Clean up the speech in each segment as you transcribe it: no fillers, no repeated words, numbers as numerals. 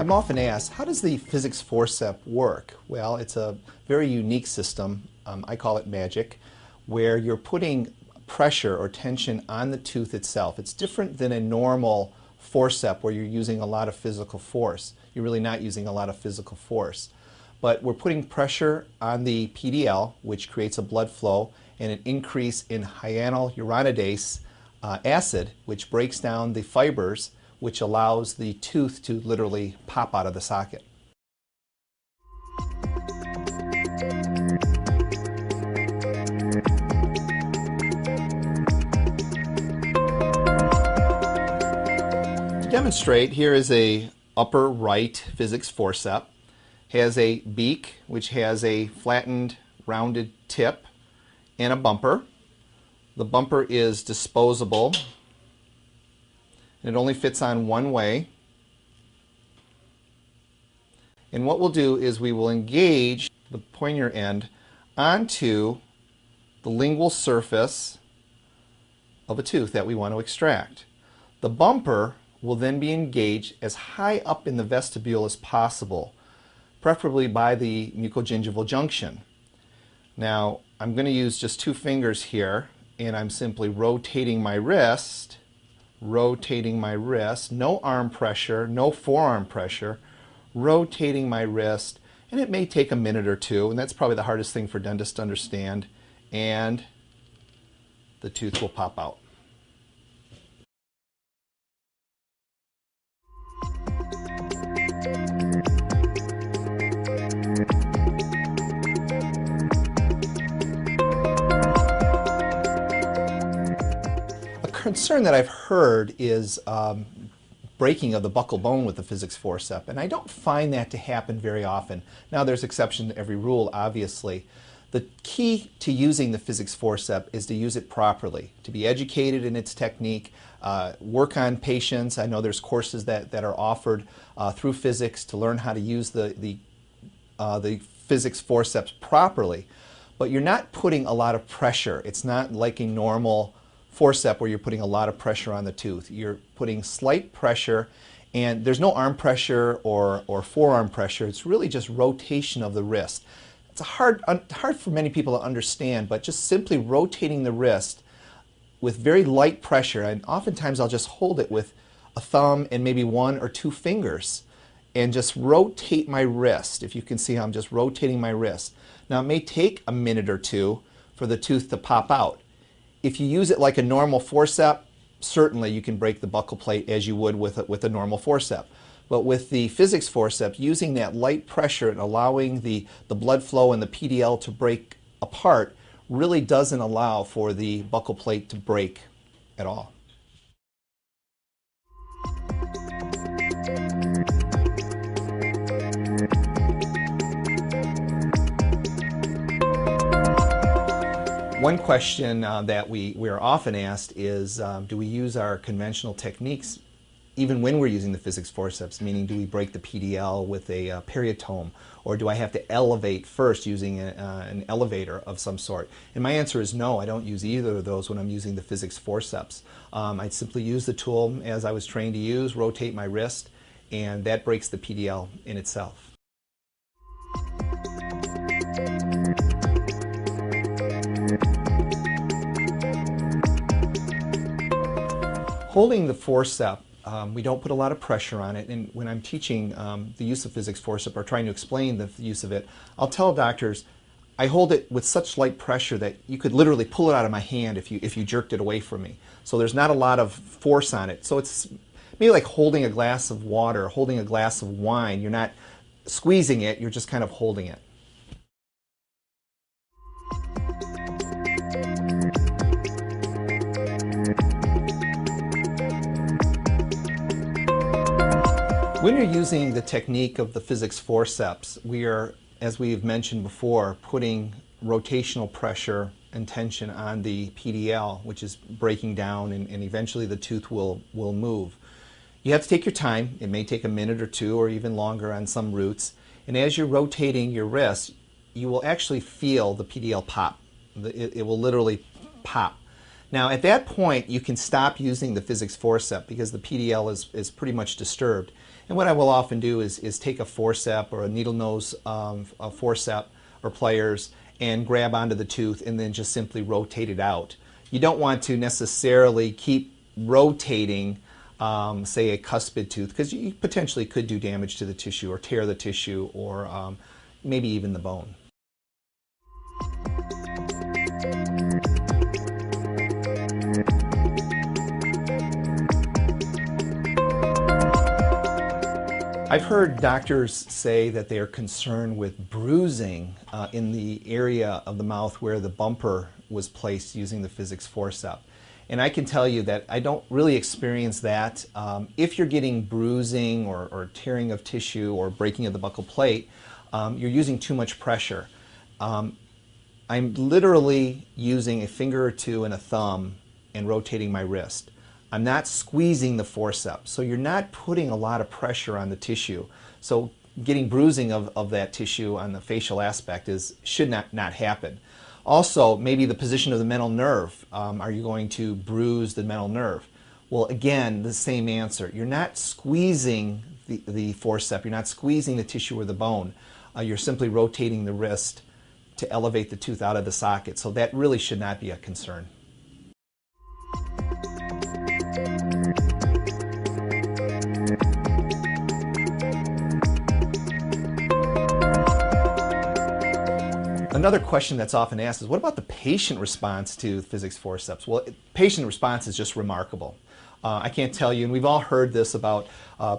I'm often asked, how does the physics forceps work? Well, it's a very unique system, I call it magic, where you're putting pressure or tension on the tooth itself. It's different than a normal forceps where you're using a lot of physical force. You're really not using a lot of physical force. But we're putting pressure on the PDL, which creates a blood flow, and an increase in hyaluronidase acid, which breaks down the fibers, which allows the tooth to literally pop out of the socket. To demonstrate, here is a upper right physics forceps. Has a beak, which has a flattened, rounded tip, and a bumper. The bumper is disposable. It only fits on one way. And what we'll do is we will engage the pointer end onto the lingual surface of a tooth that we want to extract. The bumper will then be engaged as high up in the vestibule as possible, preferably by the mucogingival junction. Now, I'm going to use just 2 fingers here, and I'm simply rotating my wrist, no arm pressure, no forearm pressure, rotating my wrist, and it may take a minute or 2, and that's probably the hardest thing for dentists to understand, and the tooth will pop out. Concern that I've heard is breaking of the buccal bone with the physics forceps, and I don't find that to happen very often. Now, there's exception to every rule, obviously. The key to using the physics forceps is to use it properly, to be educated in its technique, work on patients. I know there's courses that are offered through physics to learn how to use the physics forceps properly, but you're not putting a lot of pressure. It's not like a normal forceps where you're putting a lot of pressure on the tooth. You're putting slight pressure, and there's no arm pressure or forearm pressure. It's really just rotation of the wrist. It's hard for many people to understand, but just simply rotating the wrist with very light pressure, and oftentimes I'll just hold it with a thumb and maybe 1 or 2 fingers and just rotate my wrist. If you can see how I'm just rotating my wrist. Now, it may take a minute or 2 for the tooth to pop out. If you use it like a normal forceps, certainly you can break the buccal plate as you would with a normal forceps. But with the physics forceps, using that light pressure and allowing the blood flow and the PDL to break apart really doesn't allow for the buccal plate to break at all. One question that we are often asked is, do we use our conventional techniques even when we're using the physics forceps? Meaning, do we break the PDL with a periotome, or do I have to elevate first using an elevator of some sort? And my answer is no, I don't use either of those when I'm using the physics forceps. I simply use the tool as I was trained to use, rotate my wrist, and that breaks the PDL in itself. Holding the forceps, we don't put a lot of pressure on it, and when I'm teaching the use of physics forceps or trying to explain the use of it, I'll tell doctors I hold it with such light pressure that you could literally pull it out of my hand if you jerked it away from me. So there's not a lot of force on it. So it's maybe like holding a glass of water, holding a glass of wine. You're not squeezing it, you're just kind of holding it. When you're using the technique of the physics forceps, we are, as we've mentioned before, putting rotational pressure and tension on the PDL, which is breaking down, and eventually the tooth will move. You have to take your time. It may take a minute or 2 or even longer on some roots. And as you're rotating your wrist, you will actually feel the PDL pop. It will literally pop. Now at that point you can stop using the physics forceps because the PDL is pretty much disturbed. And what I will often do is take a forceps or a needle nose forceps or pliers and grab onto the tooth and then just simply rotate it out. You don't want to necessarily keep rotating say a cuspid tooth, because you potentially could do damage to the tissue or tear the tissue or maybe even the bone. I've heard doctors say that they are concerned with bruising in the area of the mouth where the bumper was placed using the physics forceps. And I can tell you that I don't really experience that. If you're getting bruising or tearing of tissue or breaking of the buccal plate, you're using too much pressure. I'm literally using a finger or two and a thumb and rotating my wrist. I'm not squeezing the forceps, so you're not putting a lot of pressure on the tissue. So getting bruising of that tissue on the facial aspect should not happen. Also, maybe the position of the mental nerve. Are you going to bruise the mental nerve? Well, again, the same answer. You're not squeezing the forceps. You're not squeezing the tissue or the bone. You're simply rotating the wrist to elevate the tooth out of the socket. So that really should not be a concern. Another question that's often asked is, what about the patient response to physics forceps? Well, patient response is just remarkable. I can't tell you, and we've all heard this about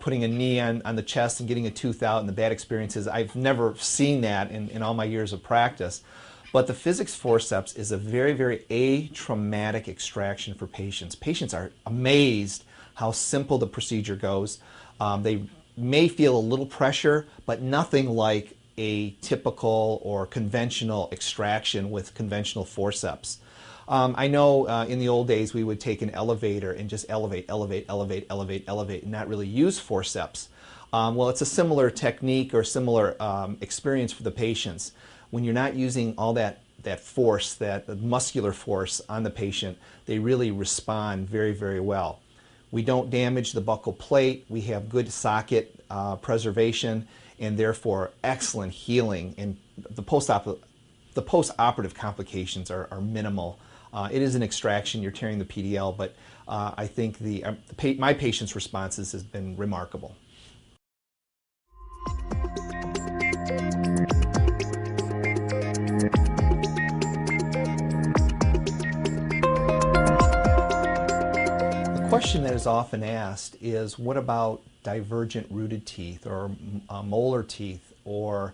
putting a knee on the chest and getting a tooth out and the bad experiences. I've never seen that in all my years of practice. But the physics forceps is a very, very atraumatic extraction for patients. Patients are amazed how simple the procedure goes. They may feel a little pressure, but nothing like a typical or conventional extraction with conventional forceps. I know in the old days we would take an elevator and just elevate, and not really use forceps. Well, it's a similar technique or similar experience for the patients. When you're not using all that force, that muscular force on the patient, they really respond very, very well. We don't damage the buccal plate. We have good socket preservation, and therefore excellent healing. And the post-operative complications are minimal. It is an extraction. You're tearing the PDL, but I think my patient's responses has been remarkable. The question that is often asked is, what about divergent rooted teeth or molar teeth or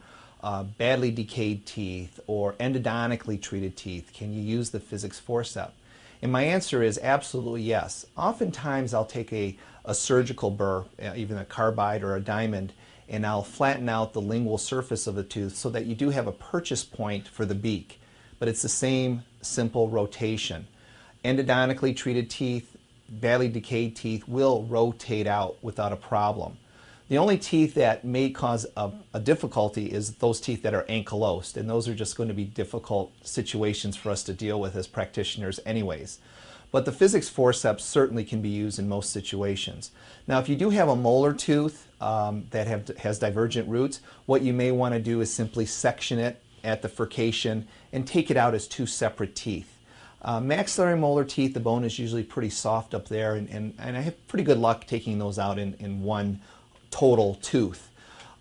badly decayed teeth or endodontically treated teeth? Can you use the physics forceps? And my answer is absolutely yes. Oftentimes I'll take a surgical burr, even a carbide or a diamond, and I'll flatten out the lingual surface of the tooth so that you do have a purchase point for the beak. But it's the same simple rotation. Endodontically treated teeth, badly decayed teeth will rotate out without a problem. The only teeth that may cause a difficulty is those teeth that are ankylosed, and those are just going to be difficult situations for us to deal with as practitioners anyways. But the physics forceps certainly can be used in most situations. Now, if you do have a molar tooth that has divergent roots, what you may want to do is simply section it at the furcation and take it out as two separate teeth. Maxillary molar teeth, the bone is usually pretty soft up there, and I have pretty good luck taking those out in one total tooth.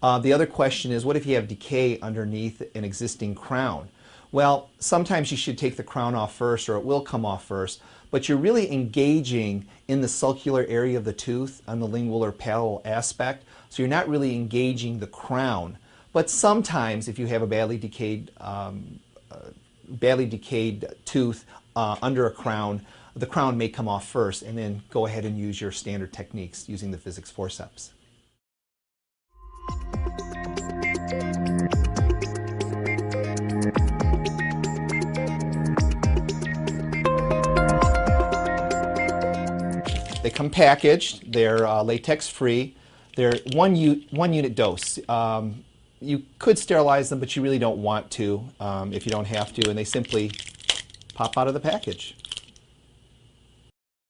The other question is, what if you have decay underneath an existing crown? Well, sometimes you should take the crown off first, or it will come off first, but you're really engaging in the sulcular area of the tooth on the lingual or palatal aspect, so you're not really engaging the crown. But sometimes if you have a badly decayed tooth under a crown, the crown may come off first, and then go ahead and use your standard techniques using the physics forceps. They come packaged, they're latex free, they're one unit dose. You could sterilize them, but you really don't want to if you don't have to, and they simply pop out of the package.